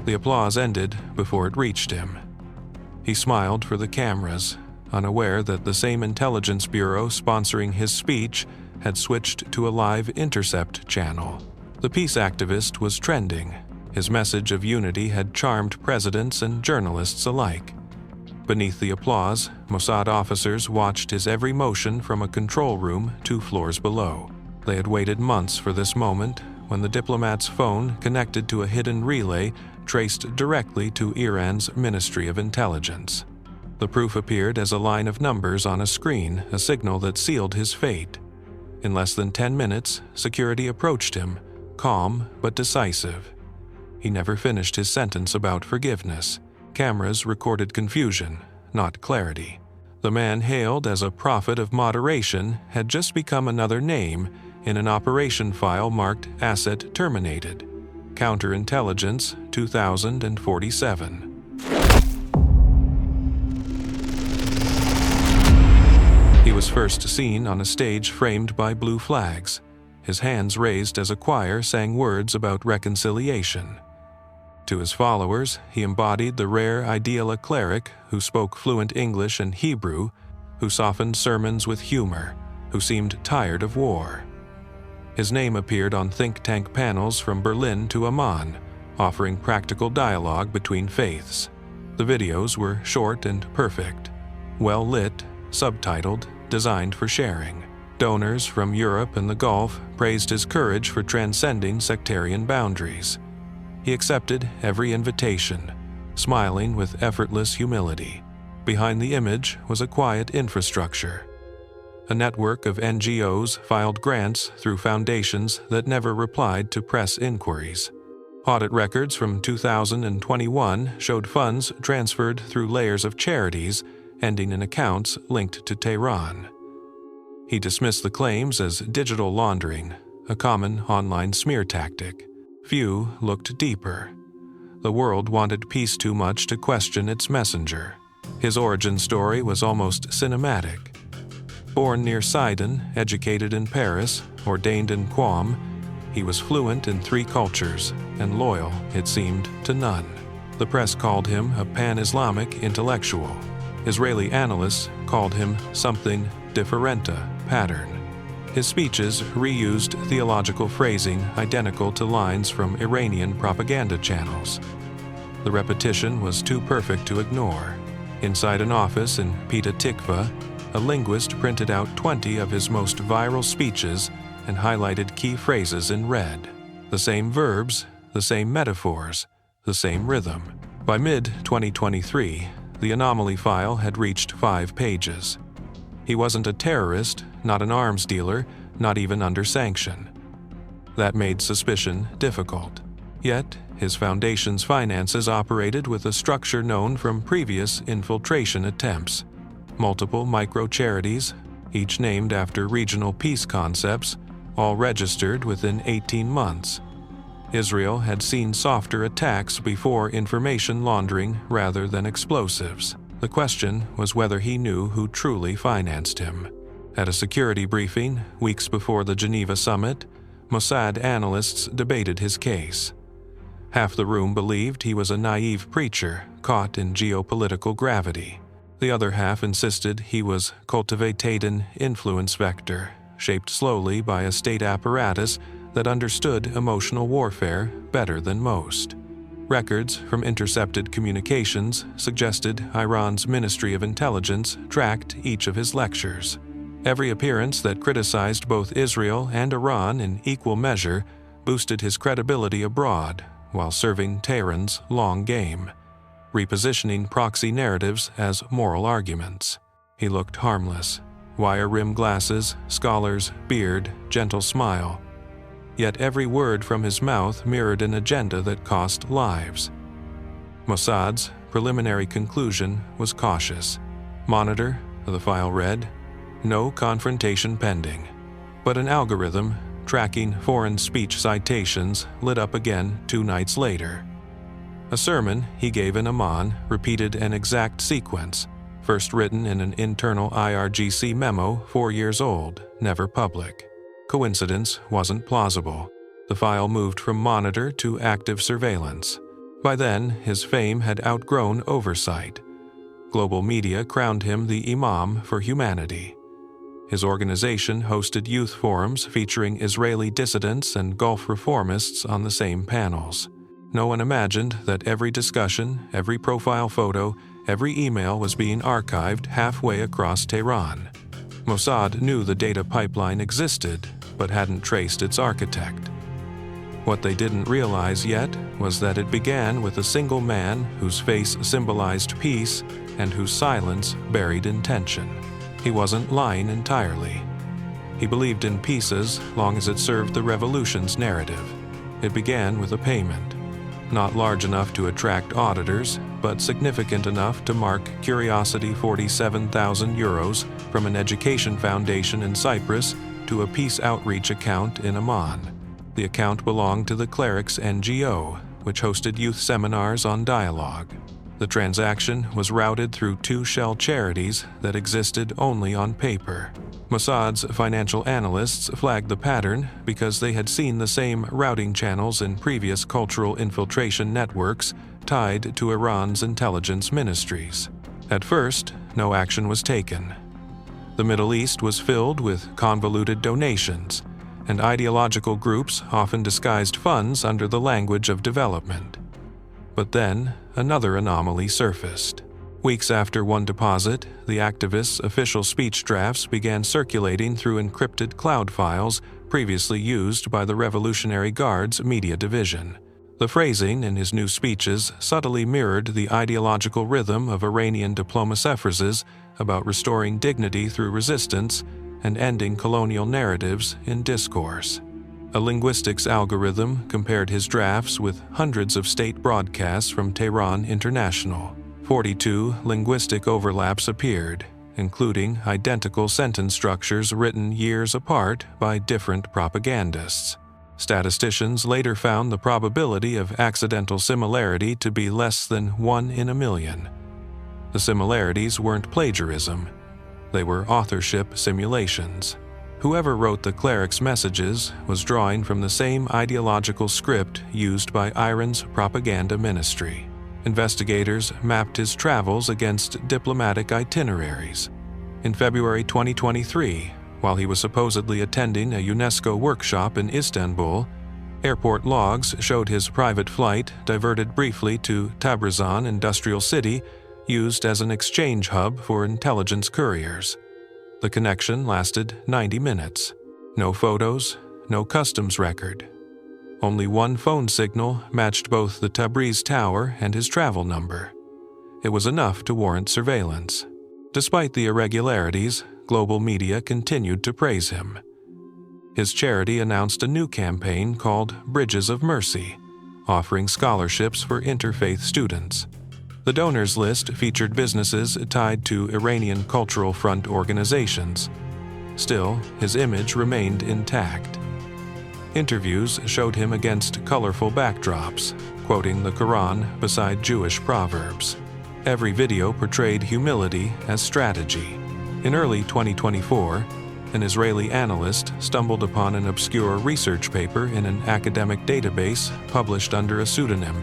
The applause ended before it reached him. He smiled for the cameras, unaware that the same intelligence bureau sponsoring his speech had switched to a live intercept channel. The peace activist was trending. His message of unity had charmed presidents and journalists alike. Beneath the applause, Mossad officers watched his every motion from a control room 2 floors below. They had waited months for this moment, when the diplomat's phone connected to a hidden relay traced directly to Iran's Ministry of Intelligence. The proof appeared as a line of numbers on a screen, a signal that sealed his fate. In less than 10 minutes, security approached him, calm but decisive. He never finished his sentence about forgiveness. Cameras recorded confusion, not clarity. The man hailed as a prophet of moderation had just become another name in an operation file marked Asset Terminated. Counterintelligence 2047. He was first seen on a stage framed by blue flags, his hands raised as a choir sang words about reconciliation. To his followers, he embodied the rare ideal a cleric who spoke fluent English and Hebrew, who softened sermons with humor, who seemed tired of war. His name appeared on think tank panels from Berlin to Amman, offering practical dialogue between faiths. The videos were short and perfect, well lit, subtitled, designed for sharing. Donors from Europe and the Gulf praised his courage for transcending sectarian boundaries. He accepted every invitation, smiling with effortless humility. Behind the image was a quiet infrastructure. A network of NGOs filed grants through foundations that never replied to press inquiries. Audit records from 2021 showed funds transferred through layers of charities, ending in accounts linked to Tehran. He dismissed the claims as digital laundering, a common online smear tactic. Few looked deeper. The world wanted peace too much to question its messenger. His origin story was almost cinematic. Born near Sidon, educated in Paris, ordained in Qom, he was fluent in 3 cultures and loyal, it seemed, to none. The press called him a pan-Islamic intellectual. Israeli analysts called him something differente, pattern. His speeches reused theological phrasing identical to lines from Iranian propaganda channels. The repetition was too perfect to ignore. Inside an office in Petah Tikva, a linguist printed out 20 of his most viral speeches and highlighted key phrases in red. The same verbs, the same metaphors, the same rhythm. By mid-2023, the anomaly file had reached 5 pages. He wasn't a terrorist, not an arms dealer, not even under sanction. That made suspicion difficult. Yet, his foundation's finances operated with a structure known from previous infiltration attempts. Multiple micro-charities, each named after regional peace concepts, all registered within 18 months. Israel had seen softer attacks before information laundering rather than explosives. The question was whether he knew who truly financed him. At a security briefing, weeks before the Geneva summit, Mossad analysts debated his case. Half the room believed he was a naive preacher caught in geopolitical gravity. The other half insisted he was cultivated an influence vector, shaped slowly by a state apparatus that understood emotional warfare better than most. Records from intercepted communications suggested Iran's Ministry of Intelligence tracked each of his lectures. Every appearance that criticized both Israel and Iran in equal measure boosted his credibility abroad while serving Tehran's long game, repositioning proxy narratives as moral arguments. He looked harmless. Wire-rimmed glasses, scholar's beard, gentle smile. Yet every word from his mouth mirrored an agenda that cost lives. Mossad's preliminary conclusion was cautious. Monitor, the file read, no confrontation pending. But an algorithm, tracking foreign speech citations, lit up again 2 nights later. A sermon he gave in Amman repeated an exact sequence, first written in an internal IRGC memo 4 years old, never public. Coincidence wasn't plausible. The file moved from monitor to active surveillance. By then, his fame had outgrown oversight. Global media crowned him the Imam for humanity. His organization hosted youth forums featuring Israeli dissidents and Gulf reformists on the same panels. No one imagined that every discussion, every profile photo, every email was being archived halfway across Tehran. Mossad knew the data pipeline existed, but hadn't traced its architect. What they didn't realize yet was that it began with a single man whose face symbolized peace and whose silence buried intention. He wasn't lying entirely. He believed in pieces long as it served the revolution's narrative. It began with a payment, not large enough to attract auditors, but significant enough to mark curiosity 47,000 euros from an education foundation in Cyprus to a peace outreach account in Amman. The account belonged to the Clerics NGO, which hosted youth seminars on dialogue. The transaction was routed through 2 shell charities that existed only on paper. Mossad's financial analysts flagged the pattern because they had seen the same routing channels in previous cultural infiltration networks tied to Iran's intelligence ministries. At first, no action was taken. The Middle East was filled with convoluted donations, and ideological groups often disguised funds under the language of development. But then, another anomaly surfaced. Weeks after one deposit, the activists' official speech drafts began circulating through encrypted cloud files previously used by the Revolutionary Guard's media division. The phrasing in his new speeches subtly mirrored the ideological rhythm of Iranian diplomacies about restoring dignity through resistance and ending colonial narratives in discourse. A linguistics algorithm compared his drafts with hundreds of state broadcasts from Tehran International. 42 linguistic overlaps appeared, including identical sentence structures written years apart by different propagandists. Statisticians later found the probability of accidental similarity to be less than 1 in a million. The similarities weren't plagiarism. They were authorship simulations. Whoever wrote the cleric's messages was drawing from the same ideological script used by Iran's propaganda ministry. Investigators mapped his travels against diplomatic itineraries. In February 2023, while he was supposedly attending a UNESCO workshop in Istanbul, airport logs showed his private flight diverted briefly to Tabrizan Industrial City, used as an exchange hub for intelligence couriers. The connection lasted 90 minutes. No photos, no customs record. Only one phone signal matched both the Tabriz tower and his travel number. It was enough to warrant surveillance. Despite the irregularities, global media continued to praise him. His charity announced a new campaign called Bridges of Mercy, offering scholarships for interfaith students. The donors list featured businesses tied to Iranian Cultural Front organizations. Still, his image remained intact. Interviews showed him against colorful backdrops, quoting the Quran beside Jewish proverbs. Every video portrayed humility as strategy. In early 2024, an Israeli analyst stumbled upon an obscure research paper in an academic database published under a pseudonym,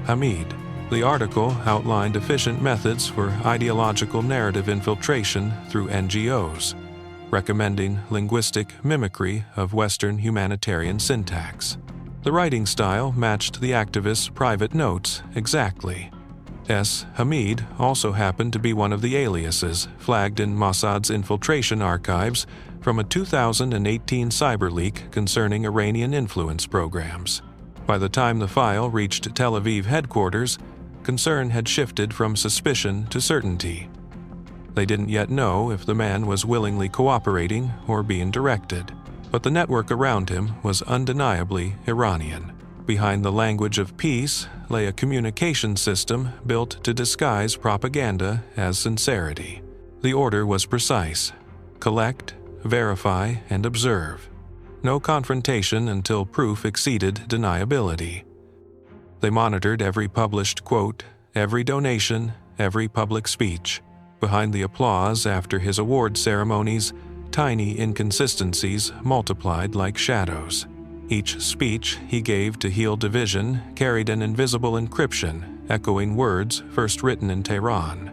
Hamid. The article outlined efficient methods for ideological narrative infiltration through NGOs, recommending linguistic mimicry of Western humanitarian syntax. The writing style matched the activist's private notes exactly. Hamid also happened to be one of the aliases flagged in Mossad's infiltration archives from a 2018 cyber leak concerning Iranian influence programs. By the time the file reached Tel Aviv headquarters, concern had shifted from suspicion to certainty. They didn't yet know if the man was willingly cooperating or being directed, but the network around him was undeniably Iranian. Behind the language of peace lay a communication system built to disguise propaganda as sincerity. The order was precise: collect, verify, and observe. No confrontation until proof exceeded deniability. They monitored every published quote, every donation, every public speech. Behind the applause after his award ceremonies, tiny inconsistencies multiplied like shadows. Each speech he gave to heal division carried an invisible encryption, echoing words first written in Tehran.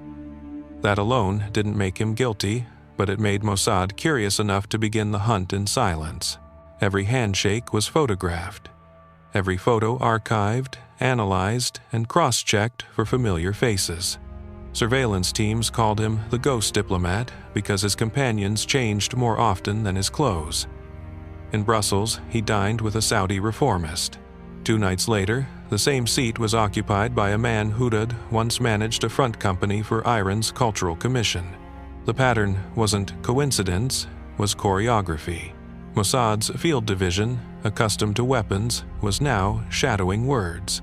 That alone didn't make him guilty, but it made Mossad curious enough to begin the hunt in silence. Every handshake was photographed, every photo archived, analyzed, and cross-checked for familiar faces. Surveillance teams called him the ghost diplomat because his companions changed more often than his clothes. In Brussels, he dined with a Saudi reformist. 2 nights later, the same seat was occupied by a man who'd once managed a front company for Iran's Cultural Commission. The pattern wasn't coincidence, was choreography. Mossad's field division, accustomed to weapons, was now shadowing words.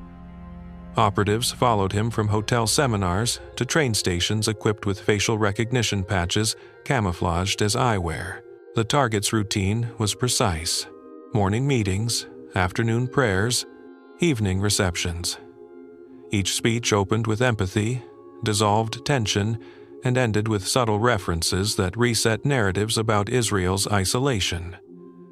Operatives followed him from hotel seminars to train stations equipped with facial recognition patches camouflaged as eyewear. The target's routine was precise: morning meetings, afternoon prayers, evening receptions. Each speech opened with empathy, dissolved tension, and ended with subtle references that reset narratives about Israel's isolation.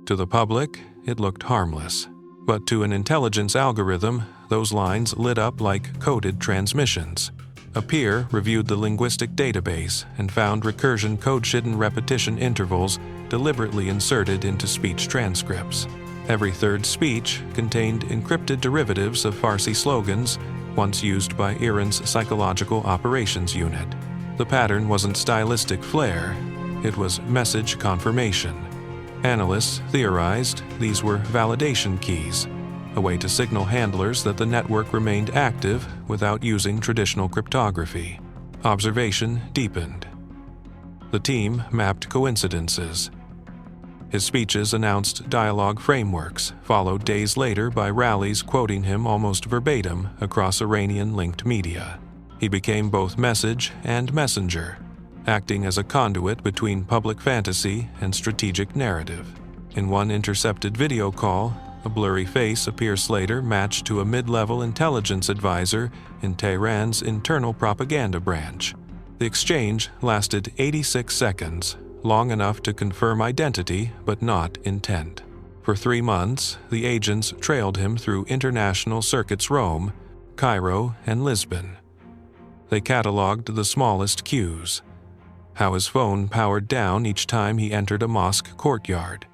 To the public, it looked harmless, but to an intelligence algorithm, those lines lit up like coded transmissions. A peer reviewed the linguistic database and found recursion code-hidden repetition intervals deliberately inserted into speech transcripts. Every third speech contained encrypted derivatives of Farsi slogans once used by Iran's Psychological Operations Unit. The pattern wasn't stylistic flair, it was message confirmation. Analysts theorized these were validation keys, a way to signal handlers that the network remained active without using traditional cryptography. Observation deepened. The team mapped coincidences. His speeches announced dialogue frameworks, followed days later by rallies quoting him almost verbatim across Iranian-linked media. He became both message and messenger, acting as a conduit between public fantasy and strategic narrative. In one intercepted video call, a blurry face appears later matched to a mid-level intelligence advisor in Tehran's internal propaganda branch. The exchange lasted 86 seconds, long enough to confirm identity but not intent. For 3 months, the agents trailed him through international circuits Rome, Cairo, and Lisbon. They cataloged the smallest cues: how his phone powered down each time he entered a mosque courtyard,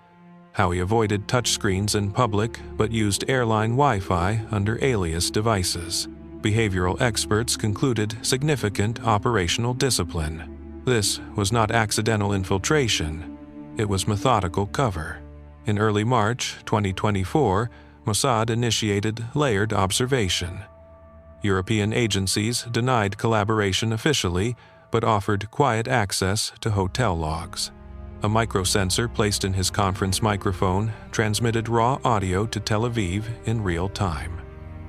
how he avoided touchscreens in public but used airline Wi-Fi under alias devices. Behavioral experts concluded significant operational discipline. This was not accidental infiltration, it was methodical cover. In early March 2024, Mossad initiated layered observation. European agencies denied collaboration officially, but offered quiet access to hotel logs. A microsensor placed in his conference microphone transmitted raw audio to Tel Aviv in real time.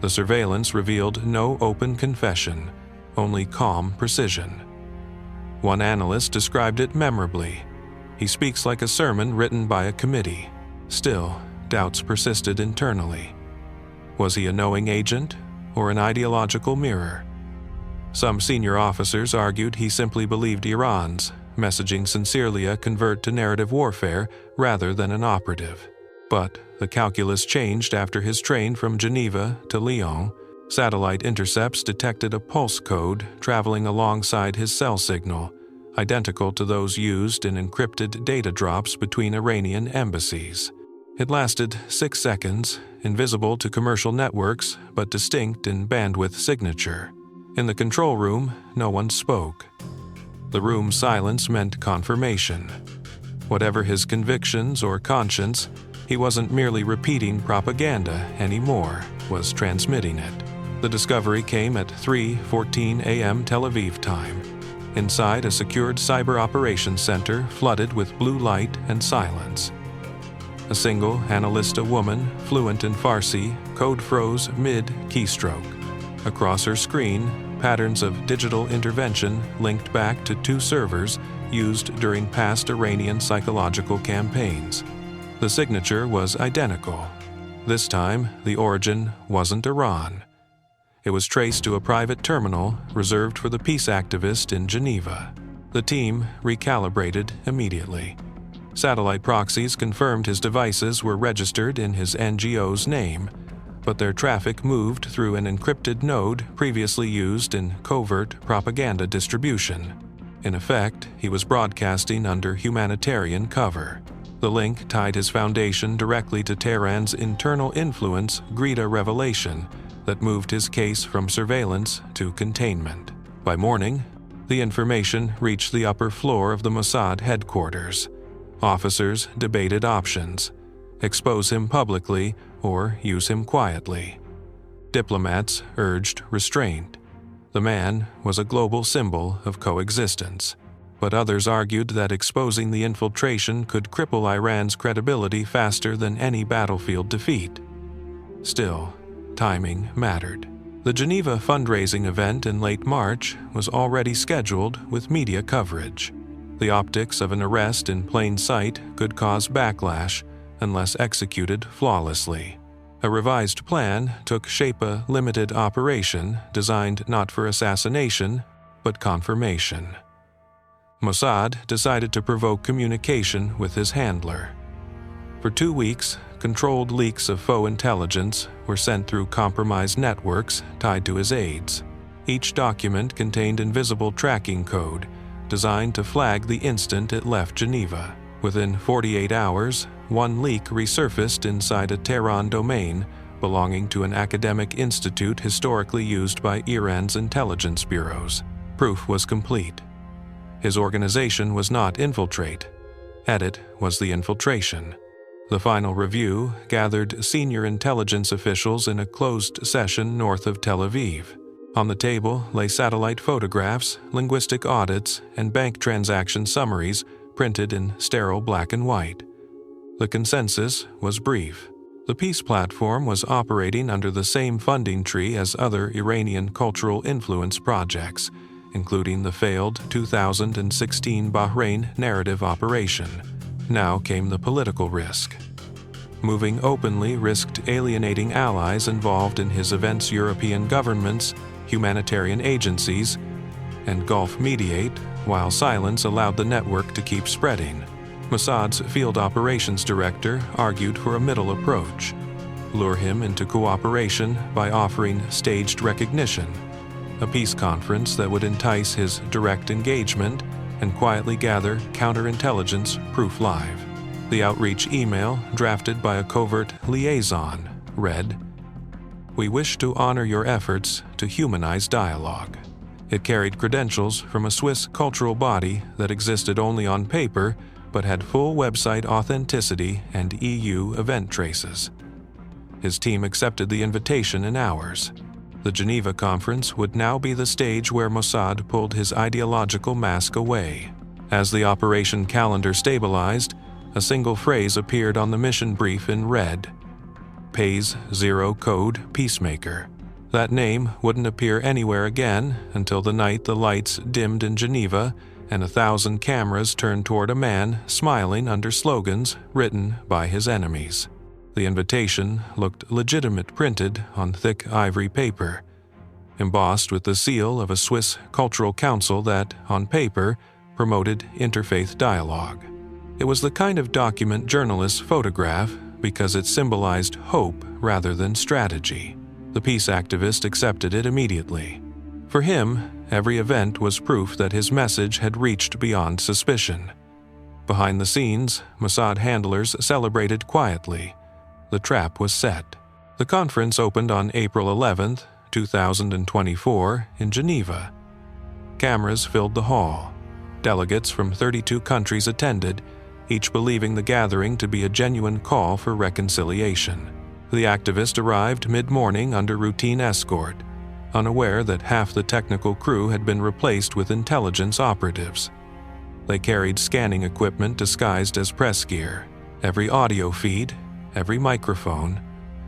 The surveillance revealed no open confession, only calm precision. One analyst described it memorably. He speaks like a sermon written by a committee. Still, doubts persisted internally. Was he a knowing agent or an ideological mirror? Some senior officers argued he simply believed Iran's, messaging sincerely a convert to narrative warfare rather than an operative. But the calculus changed after his train from Geneva to Lyon. Satellite intercepts detected a pulse code traveling alongside his cell signal, identical to those used in encrypted data drops between Iranian embassies. It lasted 6 seconds, invisible to commercial networks but distinct in bandwidth signature. In the control room, no one spoke. The room's silence meant confirmation. Whatever his convictions or conscience, he wasn't merely repeating propaganda anymore, was transmitting it. The discovery came at 3:14 a.m. Tel Aviv time, inside a secured cyber operations center flooded with blue light and silence. A single analysta woman, fluent in Farsi, code froze mid-keystroke. Across her screen, patterns of digital intervention linked back to 2 servers used during past Iranian psychological campaigns. The signature was identical. This time, the origin wasn't Iran. It was traced to a private terminal reserved for the peace activist in Geneva. The team recalibrated immediately. Satellite proxies confirmed his devices were registered in his NGO's name, but their traffic moved through an encrypted node previously used in covert propaganda distribution. In effect, he was broadcasting under humanitarian cover. The link tied his foundation directly to Tehran's internal influence Greta revelation that moved his case from surveillance to containment. By morning, the information reached the upper floor of the Mossad headquarters. Officers debated options: expose him publicly or use him quietly. Diplomats urged restraint. The man was a global symbol of coexistence, but others argued that exposing the infiltration could cripple Iran's credibility faster than any battlefield defeat. Still, timing mattered. The Geneva fundraising event in late March was already scheduled with media coverage. The optics of an arrest in plain sight could cause backlash unless executed flawlessly. A revised plan took shape: a limited operation designed not for assassination, but confirmation. Mossad decided to provoke communication with his handler. For 2 weeks, controlled leaks of faux intelligence were sent through compromised networks tied to his aides. Each document contained invisible tracking code designed to flag the instant it left Geneva. Within 48 hours, one leak resurfaced inside a Tehran domain belonging to an academic institute historically used by Iran's intelligence bureaus. Proof was complete. His organization was not infiltrate. Edit was the infiltration. The final review gathered senior intelligence officials in a closed session north of Tel Aviv. On the table lay satellite photographs, linguistic audits, and bank transaction summaries printed in sterile black and white. The consensus was brief. The peace platform was operating under the same funding tree as other Iranian cultural influence projects, including the failed 2016 Bahrain narrative operation. Now came the political risk. Moving openly risked alienating allies involved in his events: European governments, humanitarian agencies, and Gulf Mediate, while silence allowed the network to keep spreading. Mossad's field operations director argued for a middle approach: lure him into cooperation by offering staged recognition, a peace conference that would entice his direct engagement, and quietly gather counterintelligence proof live. The outreach email, drafted by a covert liaison, read, "We wish to honor your efforts to humanize dialogue." It carried credentials from a Swiss cultural body that existed only on paper but had full website authenticity and EU event traces. His team accepted the invitation in hours. The Geneva conference would now be the stage where Mossad pulled his ideological mask away. As the operation calendar stabilized, a single phrase appeared on the mission brief in red: Pays Zero Code Peacemaker. That name wouldn't appear anywhere again until the night the lights dimmed in Geneva and 1,000 cameras turned toward a man smiling under slogans written by his enemies. The invitation looked legitimate, printed on thick ivory paper, embossed with the seal of a Swiss cultural council that, on paper, promoted interfaith dialogue. It was the kind of document journalists photograph because it symbolized hope rather than strategy. The peace activist accepted it immediately. For him, every event was proof that his message had reached beyond suspicion. Behind the scenes, Mossad handlers celebrated quietly. The trap was set. The conference opened on April 11, 2024, in Geneva. Cameras filled the hall. Delegates from 32 countries attended, each believing the gathering to be a genuine call for reconciliation. The activist arrived mid-morning under routine escort, unaware that half the technical crew had been replaced with intelligence operatives. They carried scanning equipment disguised as press gear. Every audio feed, every microphone,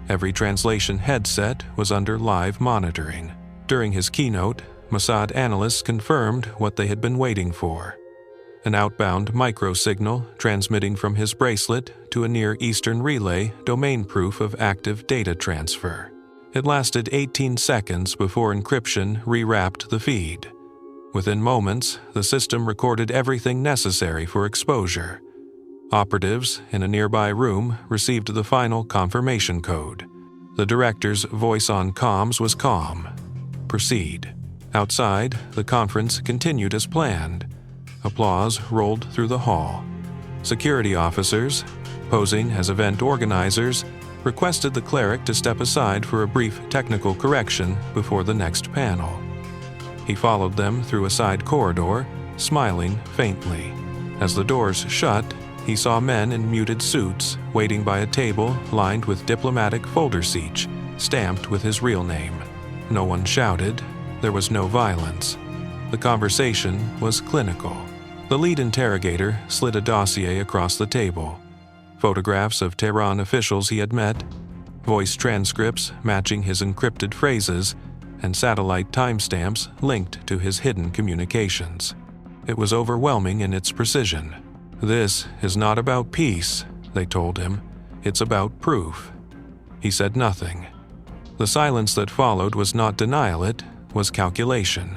every translation headset was under live monitoring. During his keynote, Mossad analysts confirmed what they had been waiting for: an outbound microsignal transmitting from his bracelet to a Near Eastern relay, domain proof of active data transfer. It lasted 18 seconds before encryption rewrapped the feed. Within moments, the system recorded everything necessary for exposure. Operatives in a nearby room received the final confirmation code. The director's voice on comms was calm. Proceed. Outside, the conference continued as planned. Applause rolled through the hall. Security officers, posing as event organizers, requested the cleric to step aside for a brief technical correction before the next panel. He followed them through a side corridor, smiling faintly. As the doors shut, he saw men in muted suits waiting by a table lined with diplomatic folder seats, stamped with his real name. No one shouted. There was no violence. The conversation was clinical. The lead interrogator slid a dossier across the table. Photographs of Tehran officials he had met, voice transcripts matching his encrypted phrases, and satellite timestamps linked to his hidden communications. It was overwhelming in its precision. "This is not about peace," they told him. "It's about proof." He said nothing. The silence that followed was not denial, it was calculation.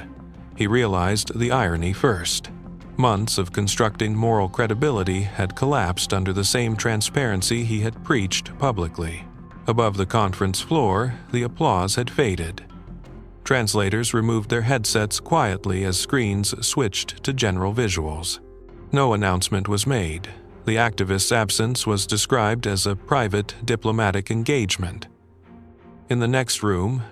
He realized the irony first. Months of constructing moral credibility had collapsed under the same transparency he had preached publicly. Above the conference floor, the applause had faded. Translators removed their headsets quietly as screens switched to general visuals. No announcement was made. The activist's absence was described as a private diplomatic engagement. In the next room,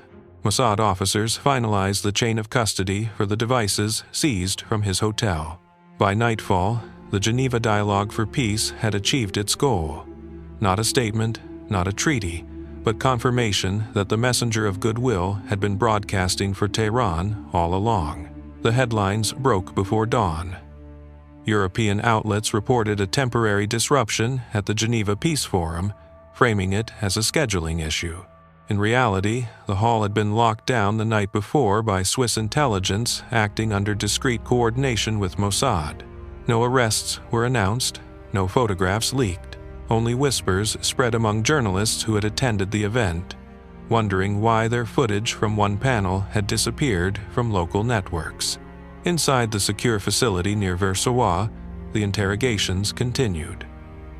Mossad officers finalized the chain of custody for the devices seized from his hotel. By nightfall, the Geneva Dialogue for Peace had achieved its goal. Not a statement, not a treaty, but confirmation that the messenger of goodwill had been broadcasting for Tehran all along. The headlines broke before dawn. European outlets reported a temporary disruption at the Geneva Peace Forum, framing it as a scheduling issue. In reality, the hall had been locked down the night before by Swiss intelligence acting under discreet coordination with Mossad. No arrests were announced, no photographs leaked. Only whispers spread among journalists who had attended the event, wondering why their footage from one panel had disappeared from local networks. Inside the secure facility near Versailles, the interrogations continued.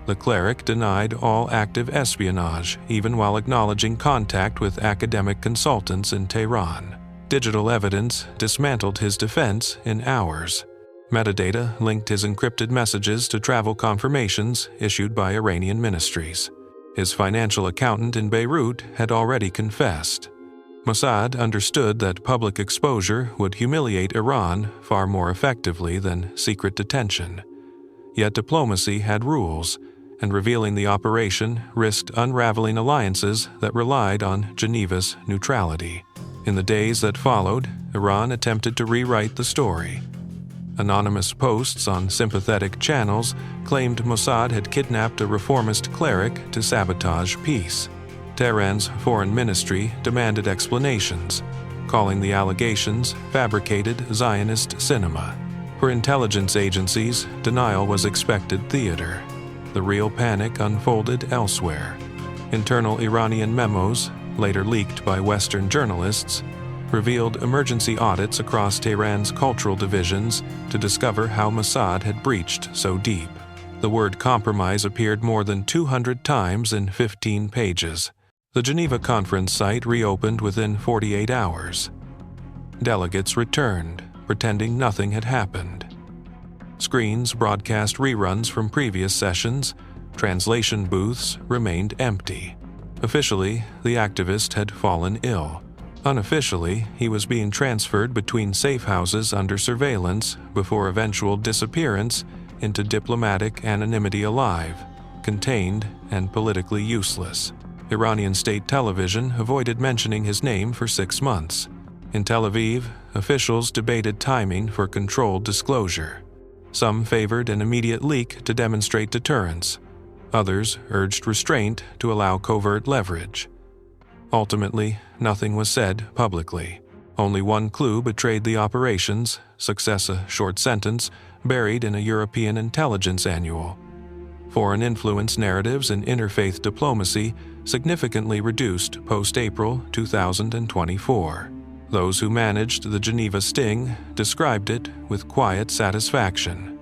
The cleric denied all active espionage, even while acknowledging contact with academic consultants in Tehran. Digital evidence dismantled his defense in hours. Metadata linked his encrypted messages to travel confirmations issued by Iranian ministries. His financial accountant in Beirut had already confessed. Mossad understood that public exposure would humiliate Iran far more effectively than secret detention. Yet diplomacy had rules, and revealing the operation risked unraveling alliances that relied on Geneva's neutrality. In the days that followed, Iran attempted to rewrite the story. Anonymous posts on sympathetic channels claimed Mossad had kidnapped a reformist cleric to sabotage peace. Tehran's foreign ministry demanded explanations, calling the allegations fabricated Zionist cinema. For intelligence agencies, denial was expected theater. The real panic unfolded elsewhere. Internal Iranian memos, later leaked by Western journalists, revealed emergency audits across Tehran's cultural divisions to discover how Mossad had breached so deep. The word compromise appeared more than 200 times in 15 pages. The Geneva conference site reopened within 48 hours. Delegates returned, pretending nothing had happened. Screens broadcast reruns from previous sessions. Translation booths remained empty. Officially, the activist had fallen ill. Unofficially, he was being transferred between safe houses under surveillance before eventual disappearance into diplomatic anonymity alive, contained and politically useless. Iranian state television avoided mentioning his name for 6 months. In Tel Aviv, officials debated timing for controlled disclosure. Some favored an immediate leak to demonstrate deterrence. Others urged restraint to allow covert leverage. Ultimately, nothing was said publicly. Only one clue betrayed the operations, success a short sentence buried in a European intelligence annual. Foreign influence narratives in interfaith diplomacy significantly reduced post-April 2024. Those who managed the Geneva sting described it with quiet satisfaction.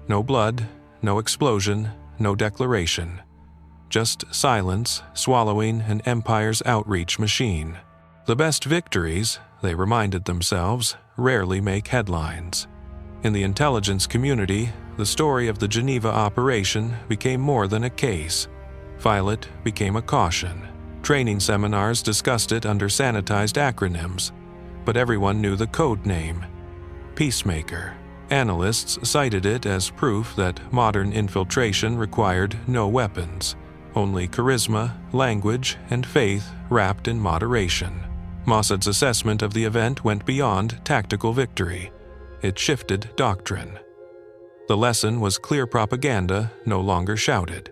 No blood, No explosion, no declaration. Just silence swallowing an empire's outreach machine. The best victories, they reminded themselves, rarely make headlines. In the intelligence community, the story of the Geneva operation became more than a case. File it became a caution. Training seminars discussed it under sanitized acronyms, but everyone knew the code name: Peacemaker. Analysts cited it as proof that modern infiltration required no weapons, only charisma, language, and faith wrapped in moderation. Mossad's assessment of the event went beyond tactical victory. It shifted doctrine. The lesson was clear propaganda no longer shouted.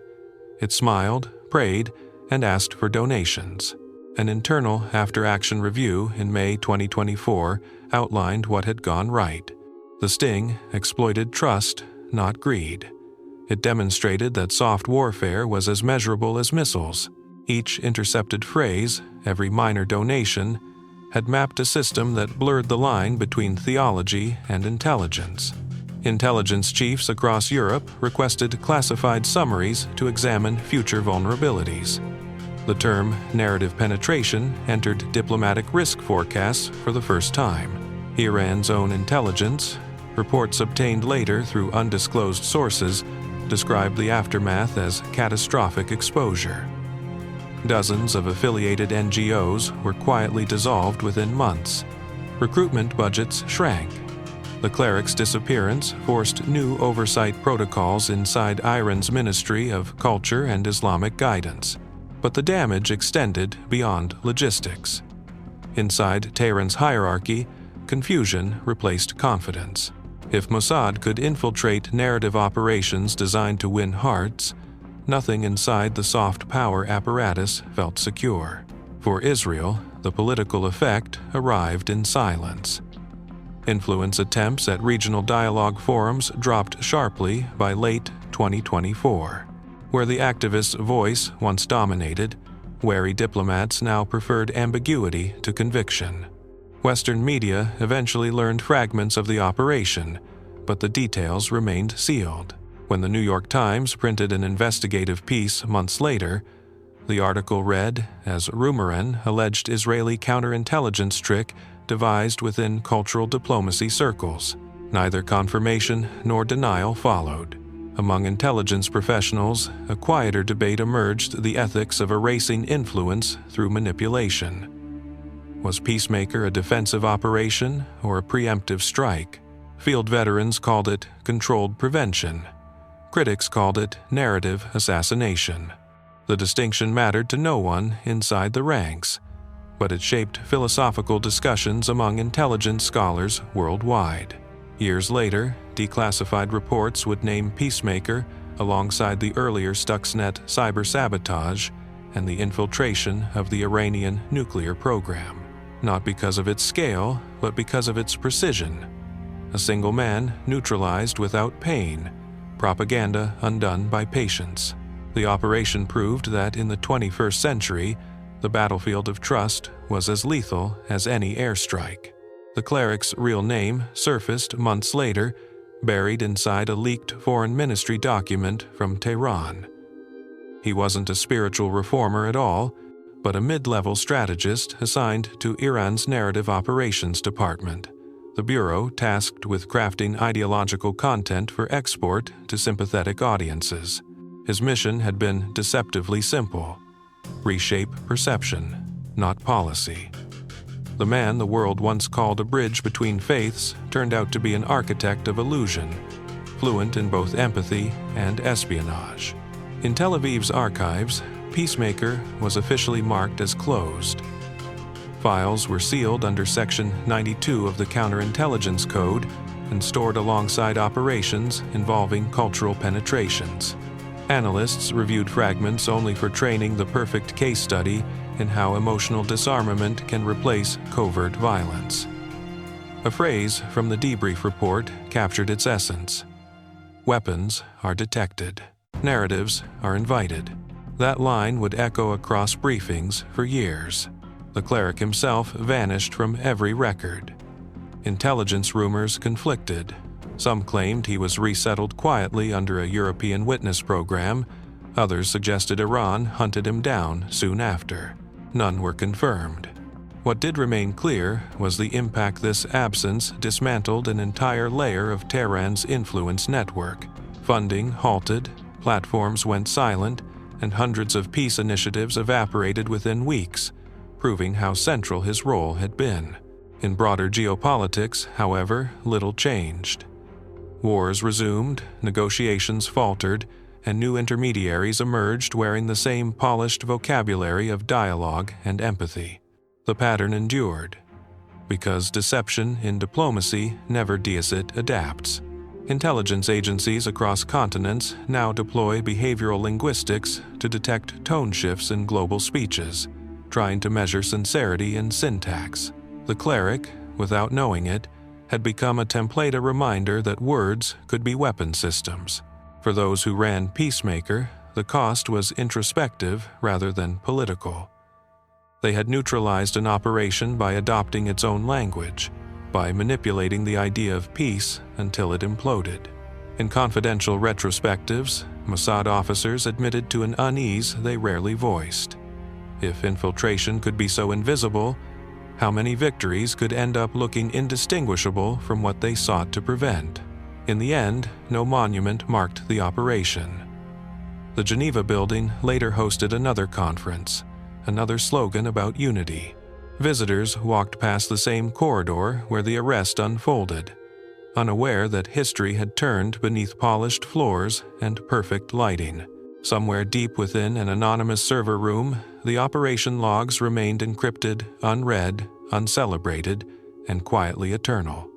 It smiled, prayed, and asked for donations. An internal after-action review in May 2024 outlined what had gone right. The sting exploited trust, not greed. It demonstrated that soft warfare was as measurable as missiles. Each intercepted phrase, every minor donation, had mapped a system that blurred the line between theology and intelligence. Intelligence chiefs across Europe requested classified summaries to examine future vulnerabilities. The term narrative penetration entered diplomatic risk forecasts for the first time. Iran's own intelligence, reports obtained later through undisclosed sources, described the aftermath as catastrophic exposure. Dozens of affiliated NGOs were quietly dissolved within months. Recruitment budgets shrank. The cleric's disappearance forced new oversight protocols inside Iran's Ministry of Culture and Islamic Guidance. But the damage extended beyond logistics. Inside Tehran's hierarchy, confusion replaced confidence. If Mossad could infiltrate narrative operations designed to win hearts, nothing inside the soft power apparatus felt secure. For Israel, the political effect arrived in silence. Influence attempts at regional dialogue forums dropped sharply by late 2024. Where the activist's voice once dominated, wary diplomats now preferred ambiguity to conviction. Western media eventually learned fragments of the operation, but the details remained sealed. When the New York Times printed an investigative piece months later, the article read as an alleged Israeli counterintelligence trick devised within cultural diplomacy circles. Neither confirmation nor denial followed. Among intelligence professionals, a quieter debate emerged: the ethics of erasing influence through manipulation. Was Peacemaker a defensive operation or a preemptive strike? Field veterans called it controlled prevention. Critics called it narrative assassination. The distinction mattered to no one inside the ranks, but it shaped philosophical discussions among intelligence scholars worldwide. Years later, declassified reports would name Peacemaker alongside the earlier Stuxnet cyber-sabotage and the infiltration of the Iranian nuclear program. Not because of its scale, but because of its precision. A single man neutralized without pain, propaganda undone by patience. The operation proved that in the 21st century, the battlefield of trust was as lethal as any airstrike. The cleric's real name surfaced months later, buried inside a leaked foreign ministry document from Tehran. He wasn't a spiritual reformer at all, but a mid-level strategist assigned to Iran's Narrative Operations Department, the bureau tasked with crafting ideological content for export to sympathetic audiences. His mission had been deceptively simple: reshape perception, not policy. The man the world once called a bridge between faiths turned out to be an architect of illusion, fluent in both empathy and espionage. In Tel Aviv's archives, Peacemaker was officially marked as closed. Files were sealed under Section 92 of the Counterintelligence Code and stored alongside operations involving cultural penetrations. Analysts reviewed fragments only for training the perfect case study in how emotional disarmament can replace covert violence. A phrase from the debrief report captured its essence: weapons are detected, narratives are invited. That line would echo across briefings for years. The cleric himself vanished from every record. Intelligence rumors conflicted. Some claimed he was resettled quietly under a European witness program. Others suggested Iran hunted him down soon after. None were confirmed. What did remain clear was the impact this absence dismantled an entire layer of Tehran's influence network. Funding halted, platforms went silent, and hundreds of peace initiatives evaporated within weeks, proving how central his role had been. In broader geopolitics, however, little changed. Wars resumed, negotiations faltered, and new intermediaries emerged wearing the same polished vocabulary of dialogue and empathy. The pattern endured, because deception in diplomacy never adapts. Intelligence agencies across continents now deploy behavioral linguistics to detect tone shifts in global speeches, trying to measure sincerity in syntax. The cleric, without knowing it, had become a template, a reminder that words could be weapon systems. For those who ran Peacemaker, the cost was introspective rather than political. They had neutralized an operation by adopting its own language, by manipulating the idea of peace until it imploded. In confidential retrospectives, Mossad officers admitted to an unease they rarely voiced. If infiltration could be so invisible, how many victories could end up looking indistinguishable from what they sought to prevent? In the end, no monument marked the operation. The Geneva building later hosted another conference, another slogan about unity. Visitors walked past the same corridor where the arrest unfolded, unaware that history had turned beneath polished floors and perfect lighting. Somewhere deep within an anonymous server room, the operation logs remained encrypted, unread, uncelebrated, and quietly eternal.